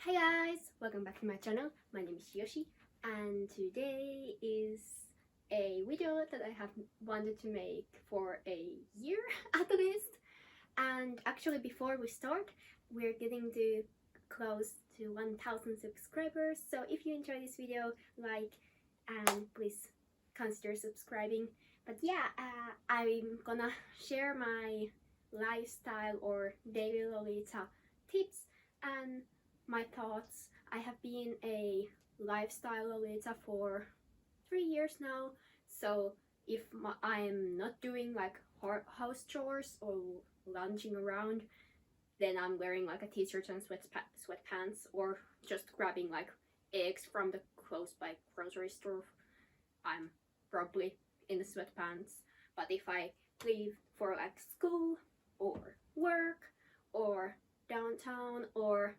Hi guys, welcome back to my channel. My name is Yoshi and today is a video that I have wanted to make for a year at least. And actually before we start, we're getting to close to 1000 subscribers. So if you enjoy this video, like and please consider subscribing. But yeah, I'm gonna share my lifestyle or daily Lolita tips and my thoughts. I have been a lifestyle Lolita for 3 years now, so if I'm not doing like house chores or lounging around, then I'm wearing like a t-shirt and sweatpants, or just grabbing like eggs from the close by grocery store. I'm probably in the sweatpants. But if I leave for like school or work or downtown or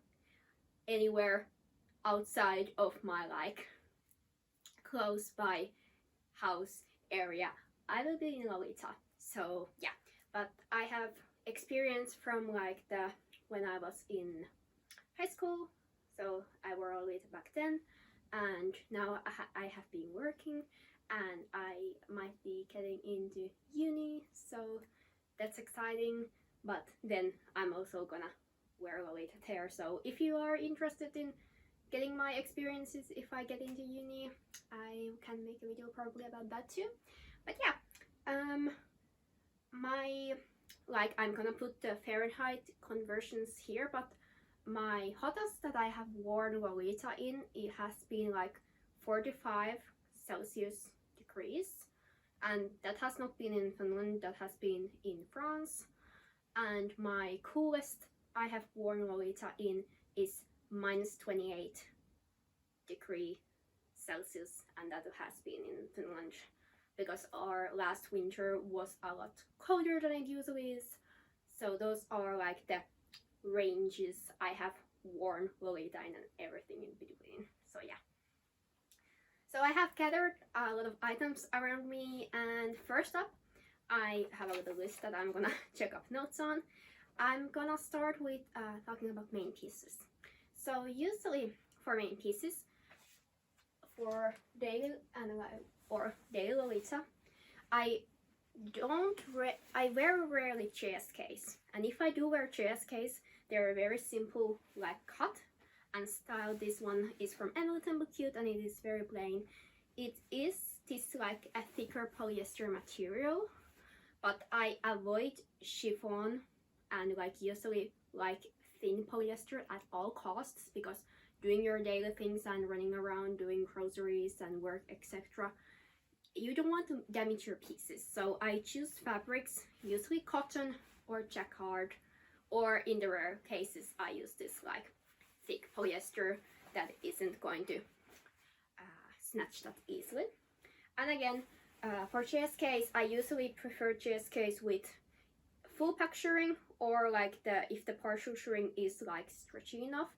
anywhere outside of my like close by house area, I will be in Lolita. So yeah, but I have experience from like when I was in high school, so I wore Lolita back then, and now I have been working and I might be getting into uni, so that's exciting. But then I'm also gonna wear Lolita there. So if you are interested in getting my experiences if I get into uni, I can make a video probably about that too. But yeah, I'm gonna put the Fahrenheit conversions here, but my hottest that I have worn Lolita in, it has been like 45 Celsius degrees, and that has not been in Finland, that has been in France. And my coolest I have worn Lolita in is minus 28 degree Celsius, and that has been in Finland because our last winter was a lot colder than it usually is. So those are like the ranges I have worn Lolita in and everything in between. So yeah. So I have gathered a lot of items around me, and first up I have a little list that I'm gonna check up notes on. I'm gonna start with talking about main pieces. So usually for main pieces, for daily or daily Lolita, I very rarely JSKs, and if I do wear JSKs, they're very simple, like cut and style. This one is from Emily Temple Cute and it is very plain. It is this like a thicker polyester material, but I avoid chiffon and like usually like thin polyester at all costs, because doing your daily things and running around doing groceries and work, etc., you don't want to damage your pieces. So I choose fabrics, usually cotton or jacquard, or in the rare cases I use this like thick polyester that isn't going to snatch that easily. And again, for JSKs, I usually prefer JSKs with full pack shirring, or like if the partial shirring is like stretchy enough,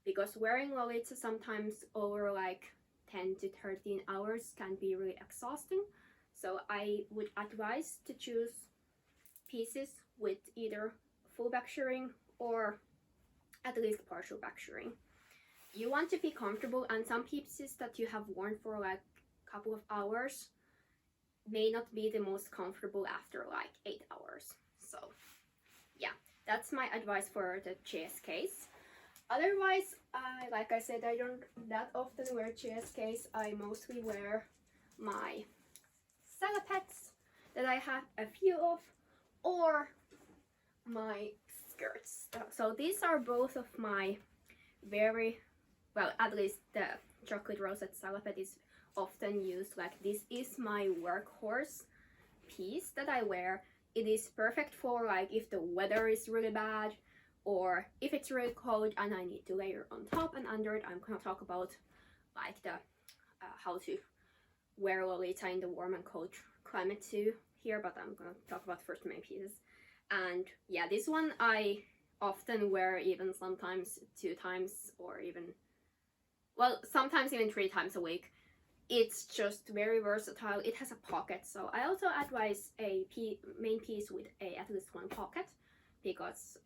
because wearing Lolita sometimes over like 10 to 13 hours can be really exhausting. So I would advise to choose pieces with either full back shirring or at least partial back shirring. You want to be comfortable, and some pieces that you have worn for like a couple of hours may not be the most comfortable after like 8 hours. So yeah, that's my advice for the JSKs. Otherwise, like I said, I don't that often wear JSKs. I mostly wear my salopettes that I have a few of, or my skirts. So these are both of my very, well, at least the chocolate rosette salopette is often used. Like this is my workhorse piece that I wear. It is perfect for like if the weather is really bad, or if it's really cold and I need to layer on top and under it. I'm gonna talk about like the how to wear Lolita in the warm and cold climate too here, but I'm gonna talk about first main pieces. And yeah, this one I often wear even sometimes 2 times, or even, well, sometimes even 3 times a week. It's just very versatile. It has a pocket, so I also advise a main piece with at least one pocket, because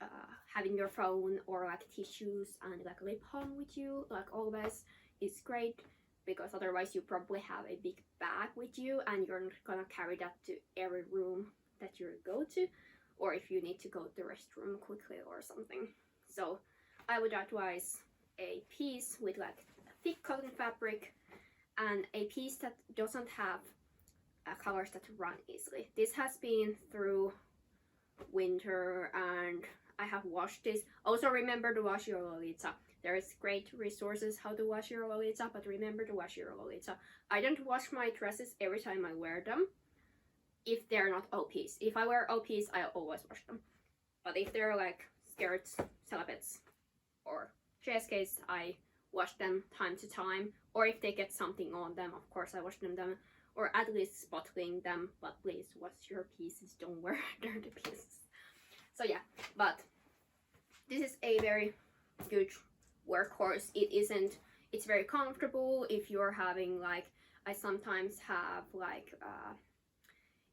having your phone or like tissues and like lip balm with you like always is great, because otherwise you probably have a big bag with you and you're not gonna carry that to every room that you go to, or if you need to go to the restroom quickly or something. So I would advise a piece with like thick cotton fabric and a piece that doesn't have colors that run easily. This has been through winter and I have washed this. Also remember to wash your lolita. There is great resources how to wash your lolita, but remember to wash your lolita. I don't wash my dresses every time I wear them if they're not OPs. If I wear OPs, I always wash them. But if they're like skirts, salopettes, or JSKs, I wash them time to time. Or if they get something on them, of course I wash them, or at least spot clean them. But please wash your pieces, don't wear dirty pieces. So yeah, but this is a very good workhorse. It's very comfortable if you're having like, I sometimes have like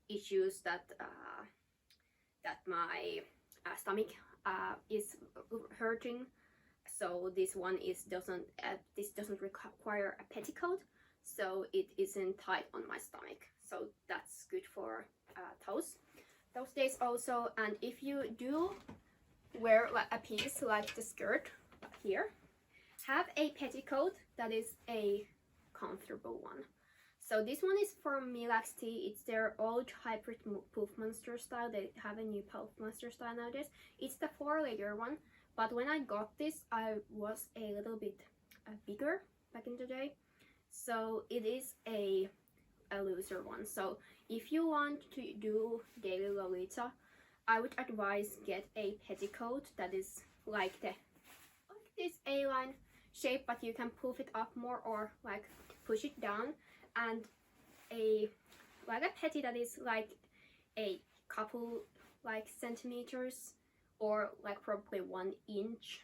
issues that my stomach is hurting, so this one doesn't require a petticoat, so it isn't tight on my stomach, so that's good for those days also. And if you do wear like a piece like the skirt here, have a petticoat that is a comfortable one. So this one is from Milax T. It's their old hybrid Puff Monster style. They have a new Puff Monster style nowadays. It's the 4-layer one, but when I got this, I was a little bit bigger back in the day. So it is a looser one. So if you want to do daily Lolita, I would advise get a petticoat that is like this A-line shape, but you can puff it up more or like push it down, and a petty that is like a couple like centimeters or like probably 1 inch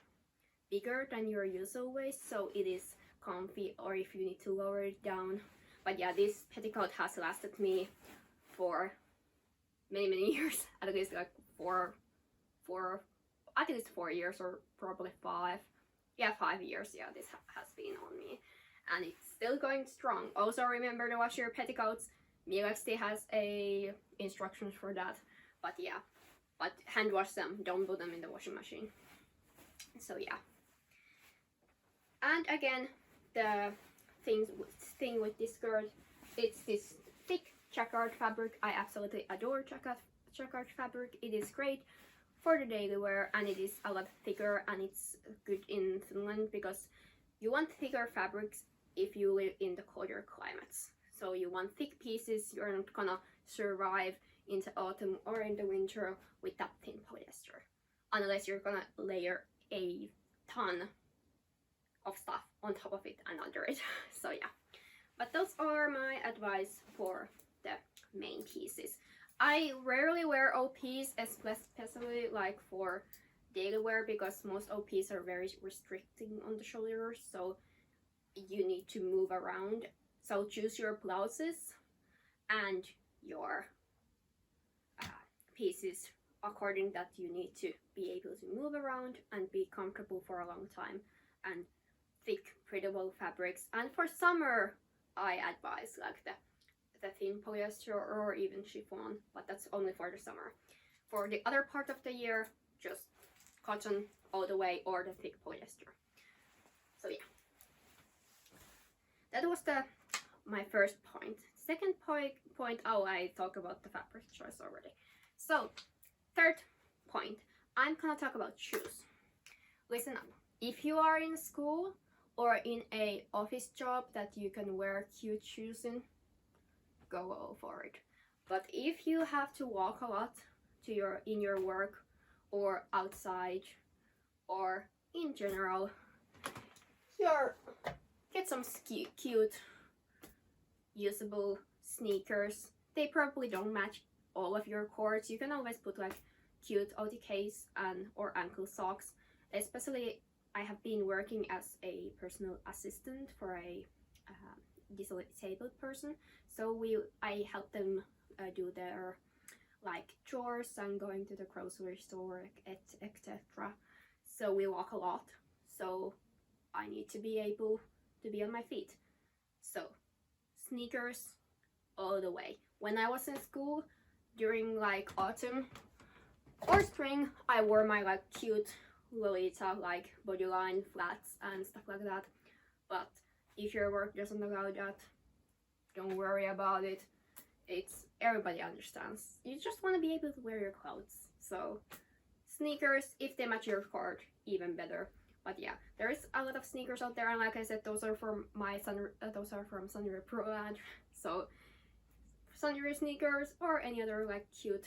bigger than your usual waist, so it is comfy, or if you need to lower it down. But yeah, this petticoat has lasted me for many years, at least like at least 4 years, or probably 5. Yeah, 5 years. Yeah, this has been on me, and it's still going strong. Also remember to wash your petticoats. Milax T has a instructions for that, but yeah, but hand wash them, don't put them in the washing machine. So yeah, and again, the thing with this skirt, it's this thick checkered fabric. I absolutely adore checkered fabric. It is great for the daily wear, and it is a lot thicker, and it's good in Finland because you want thicker fabrics if you live in the colder climates. So you want thick pieces. You're not gonna survive into autumn or in the winter with that thin polyester, unless you're gonna layer a ton of stuff on top of it and under it. So yeah, but those are my advice for the main pieces. I rarely wear OPs, especially like for daily wear, because most OPs are very restricting on the shoulders, so you need to move around. So choose your blouses and your pieces according that you need to be able to move around and be comfortable for a long time, and thick printable fabrics. And for summer I advise like the thin polyester or even chiffon, but that's only for the summer. For the other part of the year, just cotton all the way or the thick polyester. So yeah, that was my first point. Second point, oh, I talked about the fabric choice already. So third point, I'm gonna talk about shoes. Listen up. If you are in school or in a office job that you can wear cute shoes in, go for it. But if you have to walk a lot to in your work or outside or in general, get some cute usable sneakers. They probably don't match all of your cords. You can always put like cute OTKs or ankle socks. Especially I have been working as a personal assistant for a disabled person, so I help them do their like chores and going to the grocery store, etc. So we walk a lot, so I need to be able to be on my feet. So sneakers all the way. When I was in school during like autumn or spring, I wore my like cute lolita like bodyline flats and stuff like that. But if your work doesn't allow that, don't worry about it. It's everybody understands. You just want to be able to wear your clothes. So sneakers, if they match your cord, even better. But yeah, there is a lot of sneakers out there, and like I said, those are from Sunray Pro ad. So Sunray sneakers or any other like cute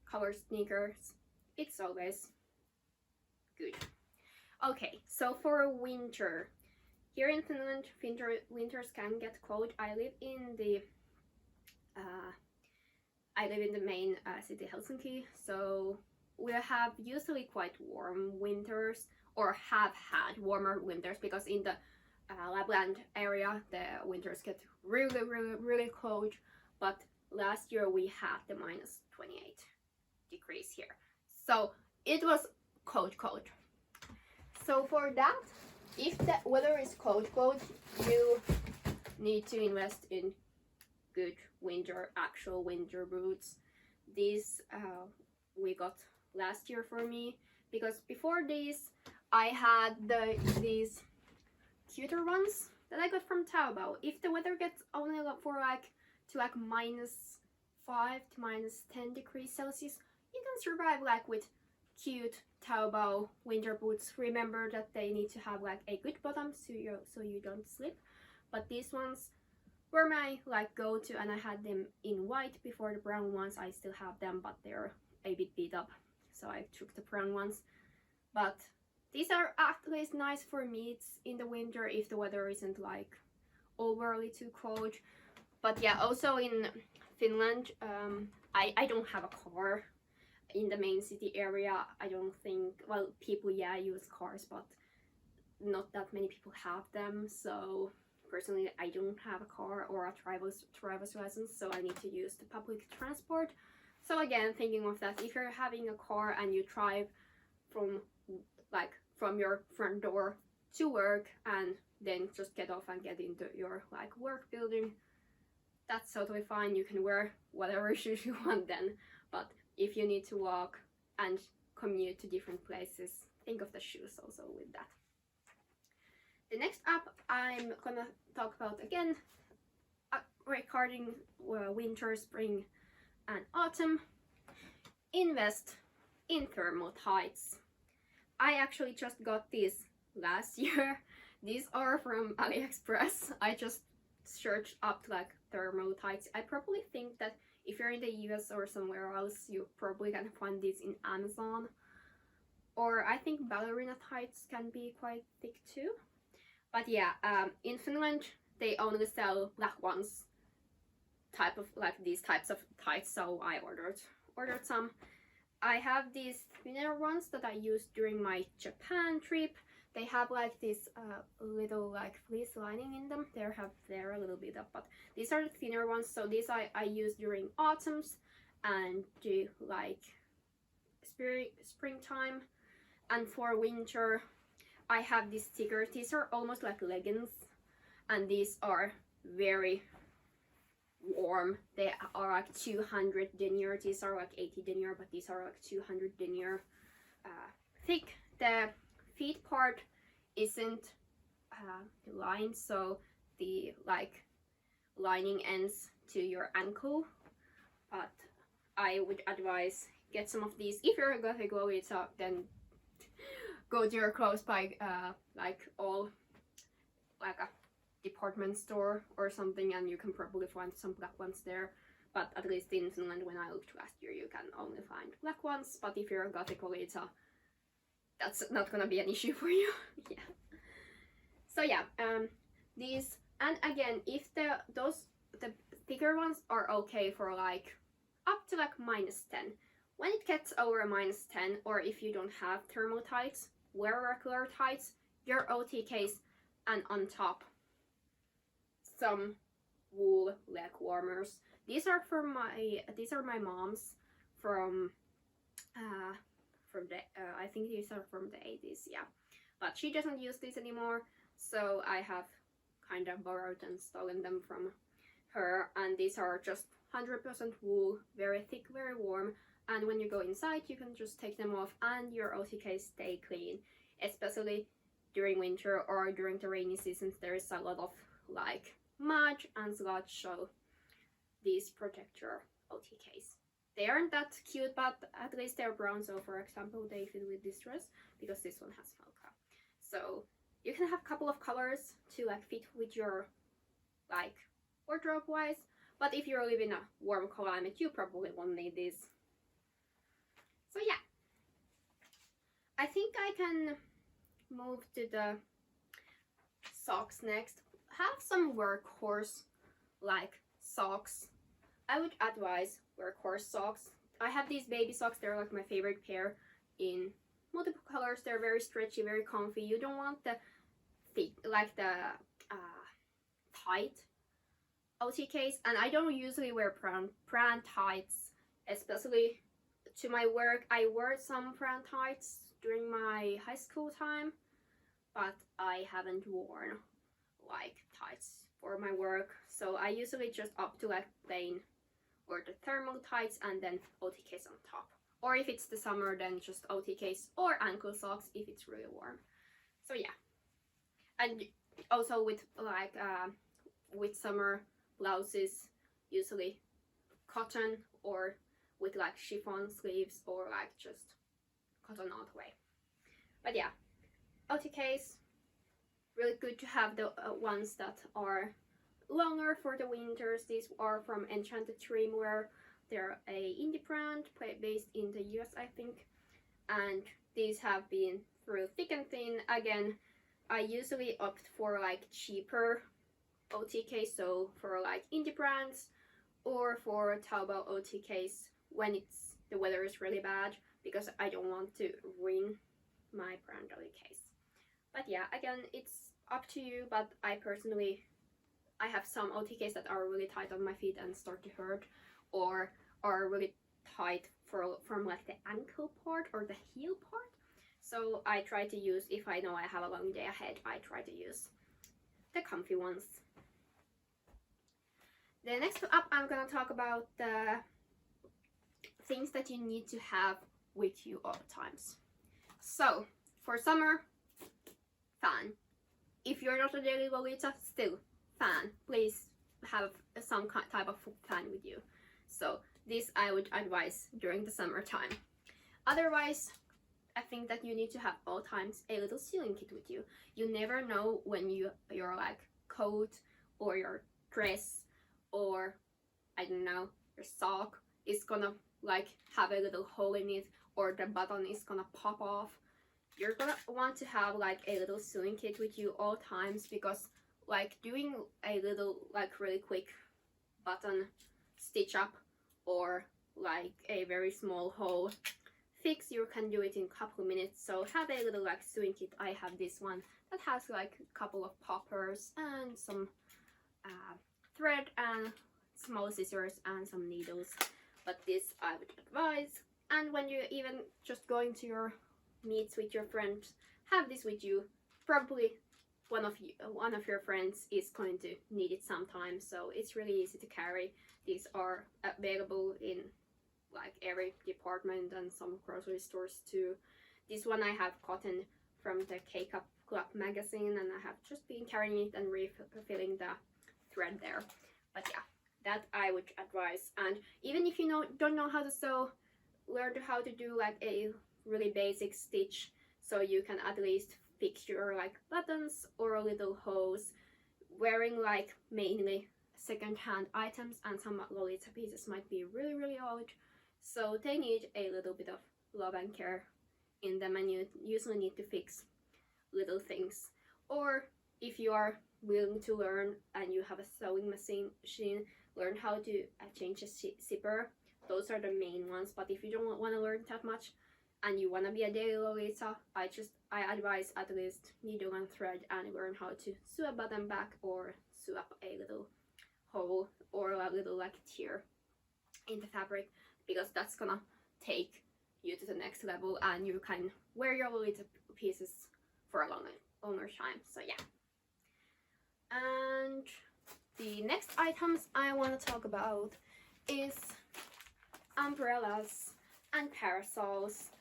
colored sneakers, it's always good. Okay, so for winter, here in Finland, winters can get cold. I live in the main city, Helsinki, so we have usually quite warm winters, or have had warmer winters, because in the Lapland area the winters get really cold. But last year we had the minus 28 degrees here, so it was cold. So for that, if the weather is cold, you need to invest in good actual winter boots. These we got last year for me, because before this I had these cuter ones that I got from Taobao. If the weather gets only for like to like -5 to -10 degrees Celsius, you can survive like with cute Taobao winter boots. Remember that they need to have like a good bottom so you don't slip. But these ones were my like go-to, and I had them in white before. The brown ones, I still have them, but they're a bit beat up, so I took the brown ones. But these are at least nice for me. It's in the winter if the weather isn't like overly too cold. But yeah, also in Finland, I don't have a car in the main city area. I don't think, well, people use cars, but not that many people have them. So personally, I don't have a car or a driver's license, so I need to use the public transport. So again, thinking of that, if you're having a car and you drive from your front door to work and then just get off and get into your like work building, that's totally fine. You can wear whatever shoes you want then. But if you need to walk and commute to different places, think of the shoes also with that. The next app I'm gonna talk about again, regarding winter, spring and autumn. Invest in thermal tights. I actually just got these last year. These are from AliExpress. I just searched up like thermal tights. I probably think that if you're in the US or somewhere else, you probably can find these in Amazon. Or I think ballerina tights can be quite thick too. But yeah, in Finland they only sell black ones, these types of tights, so I ordered some. I have these thinner ones that I used during my Japan trip. They have like this little like fleece lining in them. They're a little bit up, but these are the thinner ones. So these I use during autumns and do like springtime. And for winter, I have these stickers. These are almost like leggings, and these are very warm. They are like 200 denier. These are like 80 denier, but these are like 200 denier thick. The feet part isn't lined, so the like lining ends to your ankle. But I would advise get some of these. If you're a gothic lolita, then go to your close by like a department store or something, and you can probably find some black ones there. But at least in Finland, when I looked last year, you can only find black ones. But if you're a gothic lolita, that's not gonna be an issue for you. Yeah. So yeah, these, and again, if the thicker ones are okay for like up to like -10. When it gets over -10, or if you don't have thermal tights, wear regular tights, your OTKs, and on top some wool leg warmers. These are my mom's from the I think these are from the 80s, yeah. But she doesn't use these anymore, so I have kind of borrowed and stolen them from her. And these are just 100% wool, very thick, very warm. And when you go inside, you can just take them off and your OTKs stay clean, especially during winter or during the rainy seasons. There is a lot of like mud and sludge, so these protect your OTKs. They aren't that cute, but at least they're brown, so for example they fit with this dress because this one has Falca. So you can have a couple of colors to like fit with your like wardrobe wise, but if you live in a warm climate you probably won't need these. So yeah, I think I can move to the socks next. Have some workhorse like socks. I would advise workhorse socks. I have these baby socks. They're like my favorite pair in multiple colors. They're very stretchy, very comfy. You don't want the thick, like the tight OTKs. And I don't usually wear brand tights, especially to my work. I wore some brand tights during my high school time, but I haven't worn like tights for my work. So I usually just up to like plain or the thermal tights and then OTKs on top. Or if it's the summer, then just OTKs or ankle socks if it's really warm. So yeah. And also with like with summer blouses, usually cotton or with like chiffon sleeves or like just cotton all the way. But yeah, OTKs, really good to have the ones that are longer for the winters. These are from Enchanted Dreamwear. They're a indie brand based in the US, I think, and these have been through thick and thin. Again, I usually opt for like cheaper OTKs, so for like indie brands or for Taobao OTKs when the weather is really bad, because I don't want to ruin my brand OTKs. But yeah, again, it's up to you, but I have some OTKs that are really tight on my feet and start to hurt, or are really tight from like the ankle part or the heel part. So I try to use, if I know I have a long day ahead, I try to use the comfy ones. The next up, I'm gonna talk about the things that you need to have with you all the times. So for summer, fan. If you're not a daily Lolita, still fan. Please have some type of fan with you. So this I would advise during the summertime. Otherwise, I think that you need to have all times a little sewing kit with you. You never know when your like coat or your dress or I don't know, your sock is gonna like have a little hole in it, or the button is gonna pop off. You're gonna want to have like a little sewing kit with you all times, because like doing a little like really quick button stitch up or like a very small hole fix, you can do it in a couple of minutes. So have a little like sewing kit. I have this one that has like a couple of poppers and some thread and small scissors and some needles. But this I would advise. And when you even just going to your meets with your friends, have this with you. Probably one of your friends is going to need it sometime, so it's really easy to carry. These are available in like every department and some grocery stores too. This one I have gotten from the K-Cup Club magazine, and I have just been carrying it and refilling the thread there. But yeah, that I would advise. And even if you don't know how to sew, learn how to do like a really basic stitch, so you can at least fix your like buttons or little hose. Wearing like mainly second-hand items and some Lolita pieces might be really old, so they need a little bit of love and care in them, and you usually need to fix little things. Or if you are willing to learn and you have a sewing machine, learn how to change a zipper. Those are the main ones. But if you don't want to learn that much and you want to be a daily Lolita, I advise at least needle and thread and learn how to sew a button back or sew up a little hole or a little like tear in the fabric, because that's gonna take you to the next level and you can wear your lolita pieces for a longer time. So yeah. And the next items I want to talk about is umbrellas and parasols.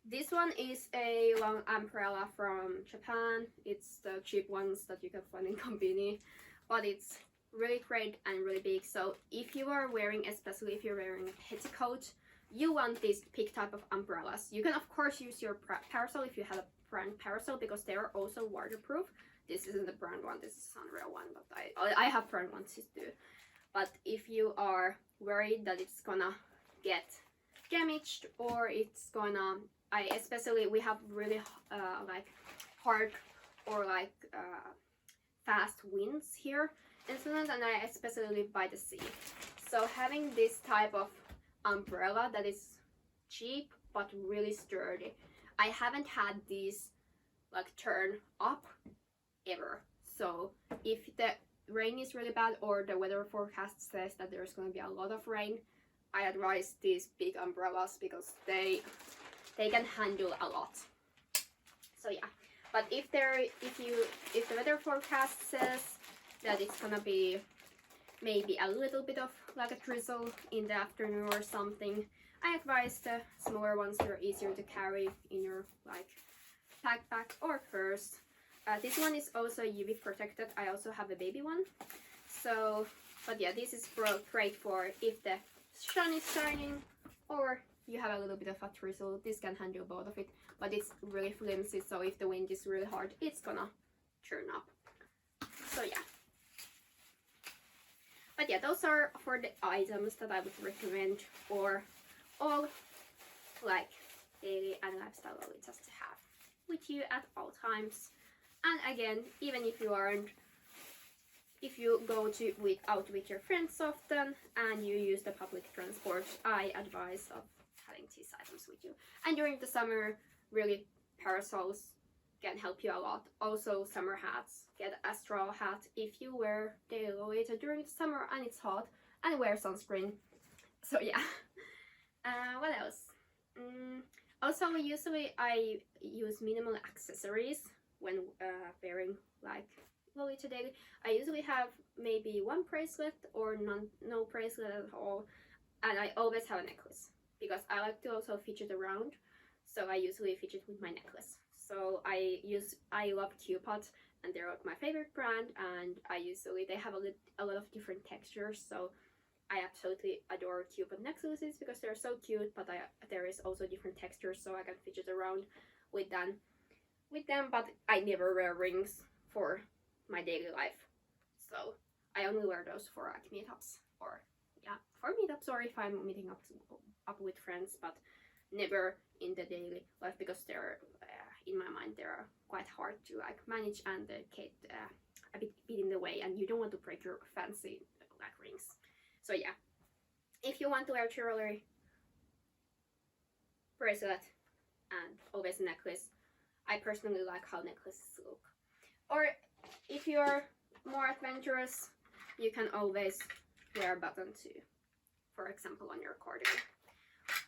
This one is a long umbrella from Japan. It's the cheap ones that you can find in Konbini, but it's really great and really big. So if you are wearing, especially if you're wearing a petticoat, you want this big type of umbrellas. You can of course use your parasol if you have a brand parasol, because they are also waterproof. This isn't the brand one, this is an unreal one, but I have brand ones too. But if you are worried that it's gonna get damaged or it's gonna, especially we have really like hard or like fast winds here in Finland, and I especially live by the sea. So having this type of umbrella that is cheap but really sturdy. I haven't had these like turn up ever. So if the rain is really bad or the weather forecast says that there's going to be a lot of rain, I advise these big umbrellas because they can handle a lot. So yeah, but if the weather forecast says that it's gonna be maybe a little bit of like a drizzle in the afternoon or something, I advise the smaller ones. They're easier to carry in your like backpack or purse. This one is also UV protected. I also have a baby one. So, but yeah, this is great for if the sun is shining or you have a little bit of a drizzle. This can handle both of it, but it's really flimsy, so if the wind is really hard, it's gonna turn up. So yeah. But yeah, those are for the items that I would recommend for all like daily and lifestyle lolitas to have with you at all times. And again, even if you go out with your friends often and you use the public transport, I advise of having these items with you. And during the summer, really, parasols can help you a lot. Also, summer hats. Get a straw hat if you wear daily lolita during the summer and it's hot, and wear sunscreen. So yeah. What else? Also, usually I use minimal accessories when wearing like lolita daily. I usually have maybe one bracelet or no bracelet at all, and I always have a necklace because I like to also fidget around. So I usually fidget with my necklace. So I love Cupid, and they're like my favorite brand, and they have a lot of different textures. So I absolutely adore Cupid necklaces because they're so cute, but there is also different textures, so I can fidget around with them. But I never wear rings for my daily life. So I only wear those for like meetups or if I'm meeting up with friends, but never in the daily life because they're in my mind they're quite hard to like manage and they get a bit in the way, and you don't want to break your fancy like rings. So yeah, if you want to wear jewelry, bracelet, and always a necklace. I personally like how necklaces look. Or if you're more adventurous, you can always wear a button too. For example, on your cardigan,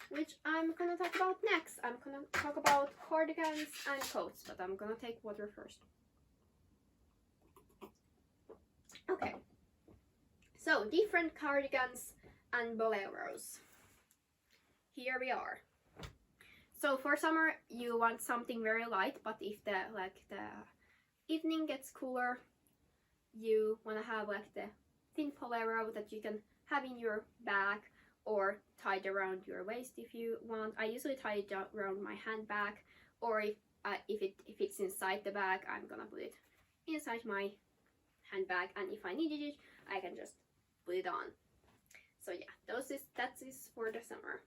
which I'm gonna talk about next. I'm gonna talk about cardigans and coats, but I'm gonna take water first. Okay, so different cardigans and boleros. Here we are. So for summer, you want something very light, but if the evening gets cooler, you want to have like the thin bolero that you can have in your bag or tied around your waist if you want. I usually tie it around my handbag, or if it's inside the bag, I'm gonna put it inside my handbag, and if I needed it, I can just put it on. So yeah, that is for the summer.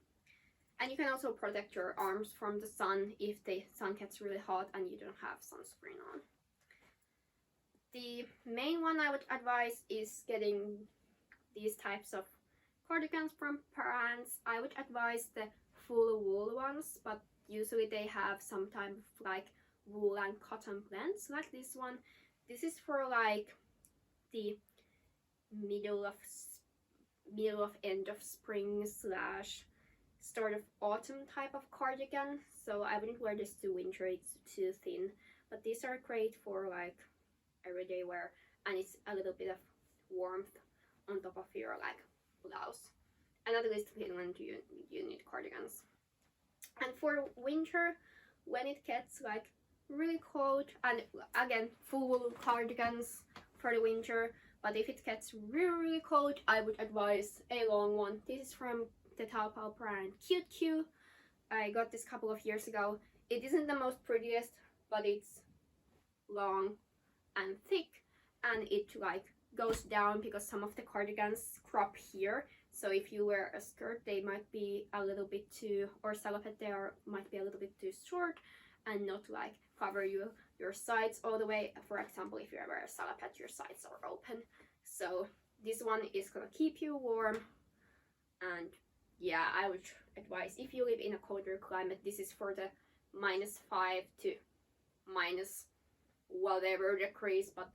And you can also protect your arms from the sun if the sun gets really hot and you don't have sunscreen on. The main one I would advise is getting these types of cardigans from brands. I would advise the full wool ones, but usually they have some type of like wool and cotton blends like this one. This is for like the middle of end of spring slash start of autumn type of cardigan, so I wouldn't wear this to winter, it's too thin. But these are great for like everyday wear, and it's a little bit of warmth on top of your like blouse. And at least in Finland you need cardigans. And for winter, when it gets like really cold, and again full wool cardigans for the winter, but if it gets really cold, I would advise a long one. This is from the Taobao brand Cute Q. I got this a couple of years ago. It isn't the most prettiest, but it's long and thick, and it like goes down because some of the cardigans crop here. So if you wear a skirt, they might be a little bit too, or salopette, they might be a little bit too short and not like cover your sides all the way. For example, if you wear a salopette, your sides are open. So this one is gonna keep you warm, and yeah, I would advise if you live in a colder climate, this is for the -5 to minus whatever degrees, but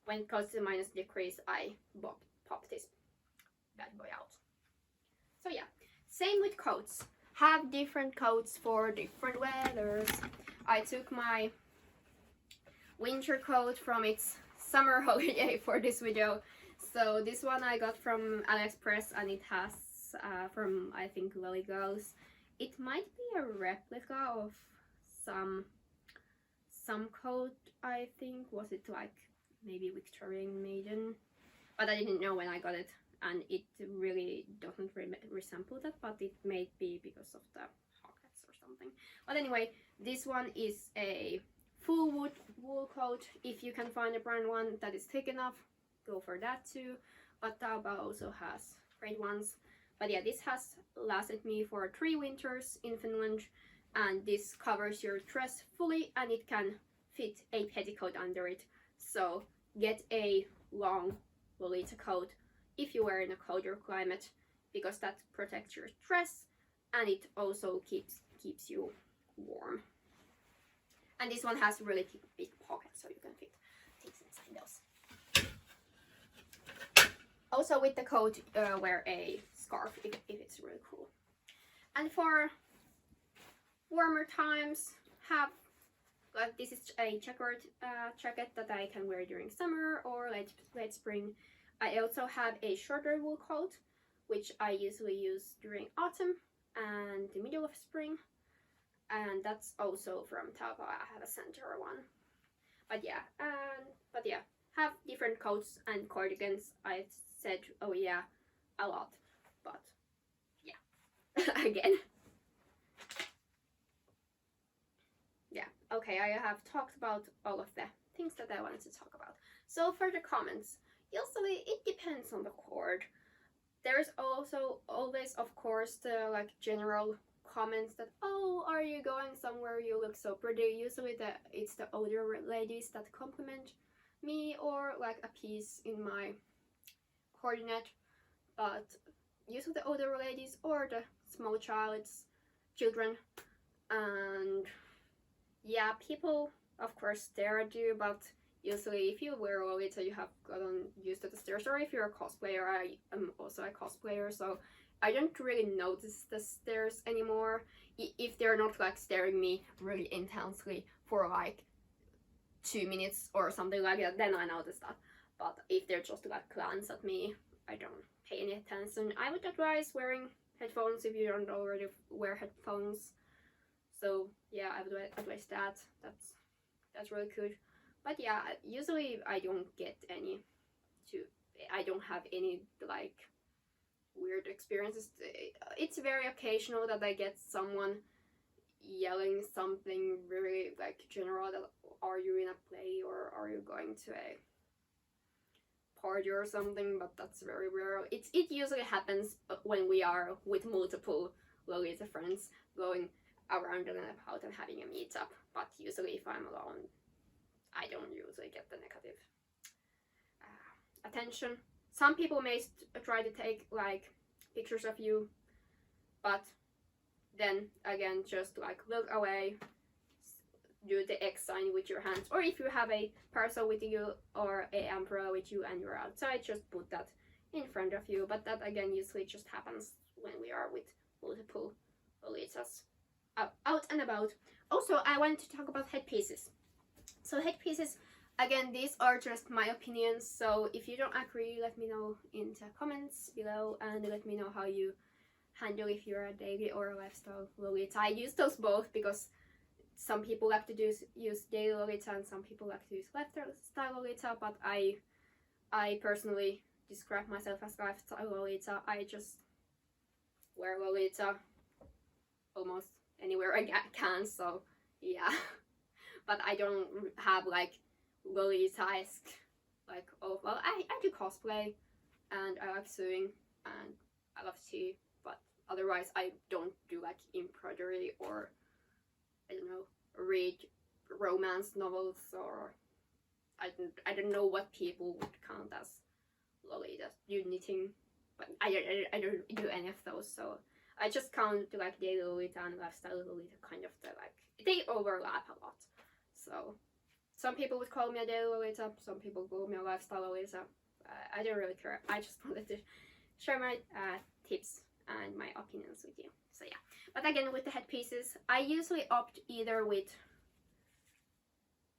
when it comes to minus degrees, I pop this bad boy out. So yeah, same with coats. Have different coats for different weathers. I took my winter coat from its summer holiday for this video. So this one I got from AliExpress, and it has from I think Lily Girls. It might be a replica of some coat, I think. Was it like maybe Victorian maiden? But I didn't know when I got it, and it really doesn't resemble that, but it may be because of the pockets or something. But anyway, this one is a full wool coat. If you can find a brand one that is thick enough, go for that too. But Taobao also has great ones. But yeah, this has lasted me for 3 winters in Finland, and this covers your dress fully, and it can fit a petticoat under it. So get a long lolita coat if you wear in a colder climate, because that protects your dress, and it also keeps you warm. And this one has really big pockets, so you can fit things inside those. Also with the coat, wear a scarf if it's really cool. And for warmer times, have like this is a checkered jacket that I can wear during summer or late spring. I also have a shorter wool coat, which I usually use during autumn and the middle of spring, and that's also from Taobao. I have a center one. But yeah, have different coats and cardigans. I said, oh yeah, a lot, but yeah, again. Yeah, okay, I have talked about all of the things that I wanted to talk about. So for the comments, usually it depends on the cord. There's also always, of course, the like general comments that, oh, are you going somewhere, you look so pretty. Usually it's the older ladies that compliment me, or like a piece in my coordinate, but usually the older ladies or the small children. And yeah, people of course stare at you, but usually if you wear lolita, you have gotten used to the stares. Or if you're a cosplayer, I am also a cosplayer, so I don't really notice the stares anymore. If they're not like staring me really intensely for like 2 minutes or something like that, then I notice that. But if they're just like glance at me, I don't pay any attention. I would advise wearing headphones if you don't already wear headphones. So yeah, I would advise that. That's really good. But yeah, usually I don't have any like weird experiences. It's very occasional that I get someone yelling something really like general, that are you in a play or are you going to a party or something, but that's very rare. It usually happens when we are with multiple lolita friends going around and about and having a meetup, but usually if I'm alone, I don't usually get the negative attention. Some people may try to take like pictures of you, but then again, just like look away, do the X sign with your hands, or if you have a parcel with you or a umbrella with you and you're outside, just put that in front of you. But that again usually just happens when we are with multiple lolitas out and about. Also, I wanted to talk about headpieces. So headpieces, again, these are just my opinions, so if you don't agree, let me know in the comments below, and let me know how you handle if you're a daily or a lifestyle lolita. I use those both because some people like to use daily lolita and some people like to use lifestyle lolita, but I personally describe myself as lifestyle lolita. I just wear lolita almost anywhere I can, so yeah. But I don't have like lolita-esque, like, oh well, I do cosplay and I like sewing and I love tea, but otherwise I don't do like embroidery or I don't know, read romance novels, or I don't know what people would count as lolita. Do knitting, but I don't do any of those, so I just count like daily lolita and lifestyle lolita kind of like they overlap a lot. So some people would call me a daily lolita, some people call me a lifestyle lolita. I don't really care. I just wanted to share my tips and my opinions with you. So yeah, but again, with the headpieces, I usually opt either with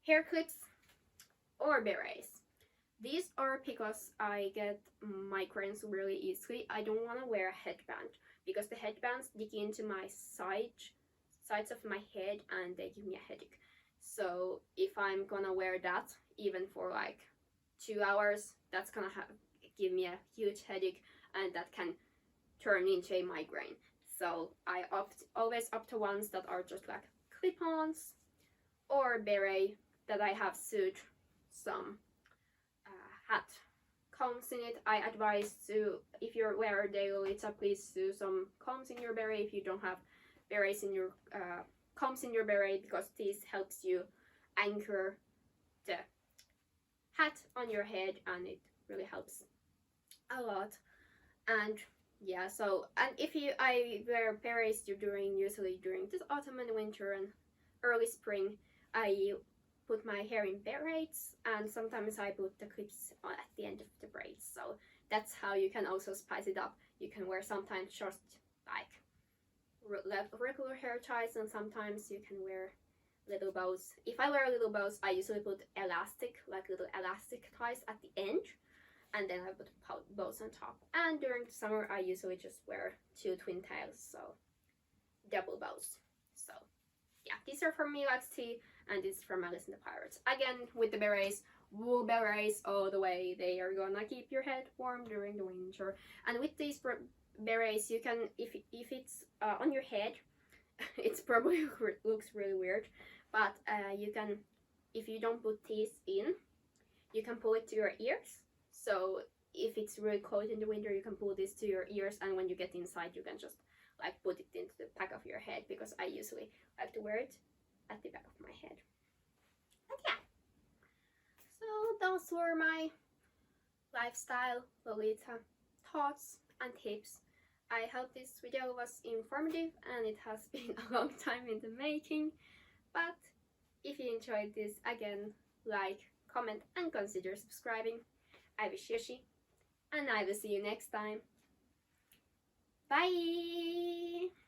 hair clips or berets. These are because I get migraines really easily. I don't want to wear a headband because the headbands dig into my sides of my head and they give me a headache. So if I'm gonna wear that even for like 2 hours, that's gonna give me a huge headache, and that can turn into a migraine. So I always opt to ones that are just like clip-ons or beret that I have sewed some hat combs in it. I advise to, if you wear daily lolita, please sew some combs in your beret if you don't have berets in your combs in your beret, because this helps you anchor the hat on your head and it really helps a lot. And yeah, so, and if I wear berets usually during this autumn and winter and early spring, I put my hair in berets, and sometimes I put the clips on at the end of the braids. So that's how you can also spice it up. You can wear sometimes just like regular hair ties, and sometimes you can wear little bows. If I wear little bows, I usually put little elastic ties at the end, and then I put bows on top. And during the summer, I usually just wear 2 twin tails, so double bows. So yeah, these are from Me Likes Tea, and this is from Alice in the Pirates. Again, with the berets, wool berets all the way. They are gonna keep your head warm during the winter. And with these berets, you can, if it's on your head, it's probably looks really weird, but you can, if you don't put these in, you can pull it to your ears. So if it's really cold in the winter, you can pull this to your ears, and when you get inside, you can just like put it into the back of your head, because I usually like to wear it at the back of my head. But yeah, so those were my lifestyle lolita thoughts and tips. I hope this video was informative, and it has been a long time in the making, but if you enjoyed this, again, like, comment and consider subscribing. I wish Yoshi, and I will see you next time. Bye!